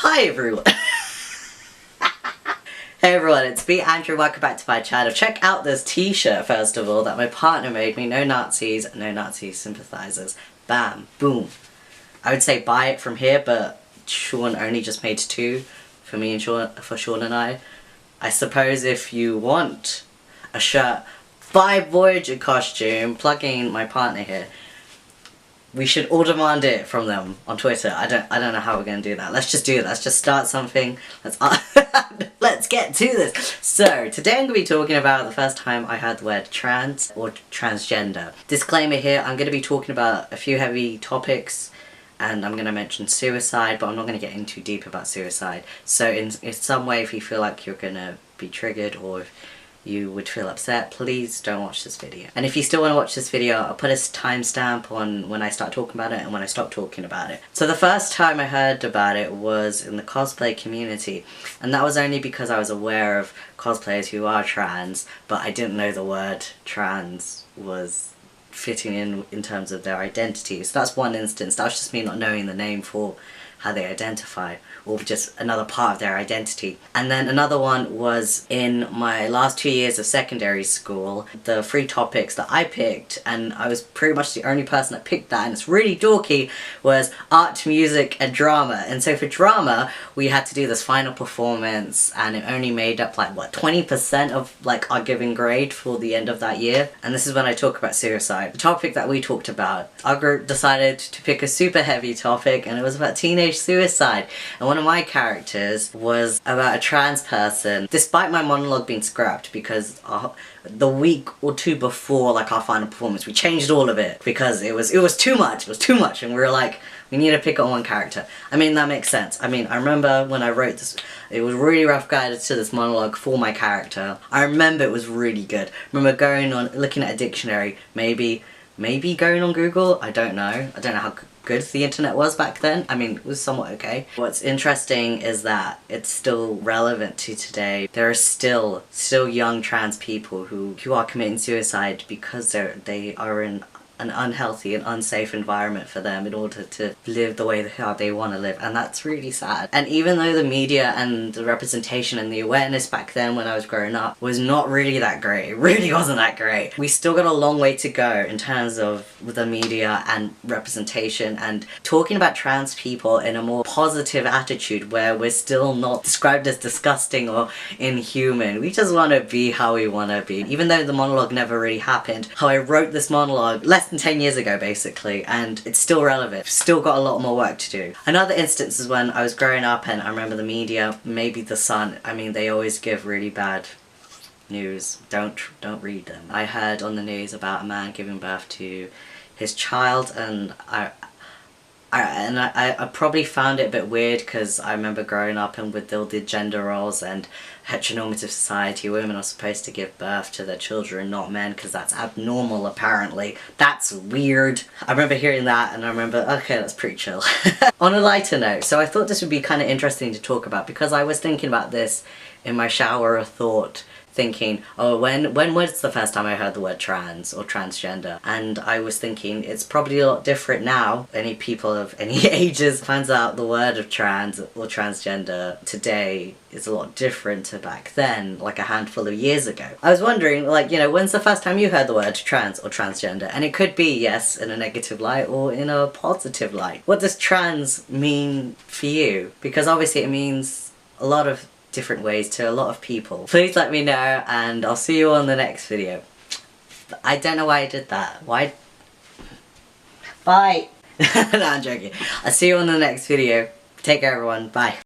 Hi everyone! Hey everyone, it's me, Andrew, welcome back to my channel. Check out this t-shirt first of all that my partner made me. No Nazis, no Nazi sympathizers. Bam, boom. I would say buy it from here, but Sean only just made two for me and Sean, for Sean and I. I suppose if you want a shirt by Voyager costume, plugging my partner here, we should all demand it from them on Twitter. I don't know how we're gonna do that. Let's just do it. Let's just start something. Let's get to this. So today I'm gonna be talking about the first time I heard the word trans or transgender. Disclaimer here: I'm gonna be talking about a few heavy topics, and I'm gonna mention suicide, but I'm not gonna get in too deep about suicide. So in some way, if you feel like you're gonna be triggered or if you would feel upset, please don't watch this video. And if you still want to watch this video, I'll put a timestamp on when I start talking about it and when I stop talking about it. So the first time I heard about it was in the cosplay community, and that was only because I was aware of cosplayers who are trans, but I didn't know the word trans was fitting in terms of their identity. So that's one instance. That was just me not knowing the name for how they identify, or just another part of their identity. And then another one was in my last 2 years of secondary school. The three topics that I picked, and I was pretty much the only person that picked that, and it's really dorky, was art, music, and drama. And so for drama, we had to do this final performance, and it only made up like, what, 20% of like our given grade for the end of that year. And this is when I talk about suicide. The topic that we talked about, our group decided to pick a super heavy topic, and it was about teenage suicide. And one of my characters was about a trans person, despite my monologue being scrapped because the week or two before like our final performance we changed all of it because it was too much, and we were like, we need to pick on one character. I mean, that makes sense. I mean, I remember when I wrote this, it was really rough guided to this monologue for my character. I remember it was really good. I remember going on, looking at a dictionary, maybe going on Google, I don't know how good the internet was back then. I mean, it was somewhat okay. What's interesting is that it's still relevant to today. There are still young trans people who are committing suicide because they are in an unhealthy and unsafe environment for them in order to live the way they want to live, and that's really sad. And even though the media and the representation and the awareness back then when I was growing up was not really that great, it really wasn't that great, we still got a long way to go in terms of the media and representation and talking about trans people in a more positive attitude where we're still not described as disgusting or inhuman. We just want to be how we want to be. Even though the monologue never really happened, how I wrote this monologue less than 10 years ago basically, and it's still relevant. Still got a lot more work to do. Another instance is when I was growing up, and I remember the media, maybe the Sun, I mean, they always give really bad news. Don't read them. I heard on the news about a man giving birth to his child, and I probably found it a bit weird because I remember growing up and with all the gender roles and heteronormative society, women are supposed to give birth to their children, not men, because that's abnormal apparently. That's weird. I remember hearing that and I remember, okay, that's pretty chill. On a lighter note, so I thought this would be kind of interesting to talk about because I was thinking about this in my shower of thought, thinking, oh, when was the first time I heard the word trans or transgender? And I was thinking it's probably a lot different now. Any people of any ages finds out the word of trans or transgender today is a lot different to back then, like a handful of years ago. I was wondering, like, you know, when's the first time you heard the word trans or transgender? And it could be, yes, in a negative light or in a positive light. What does trans mean for you? Because obviously it means a lot of different ways to a lot of people. Please let me know, and I'll see you on the next video. I don't know why I did that. Why? Bye! No, I'm joking. I'll see you on the next video. Take care everyone. Bye.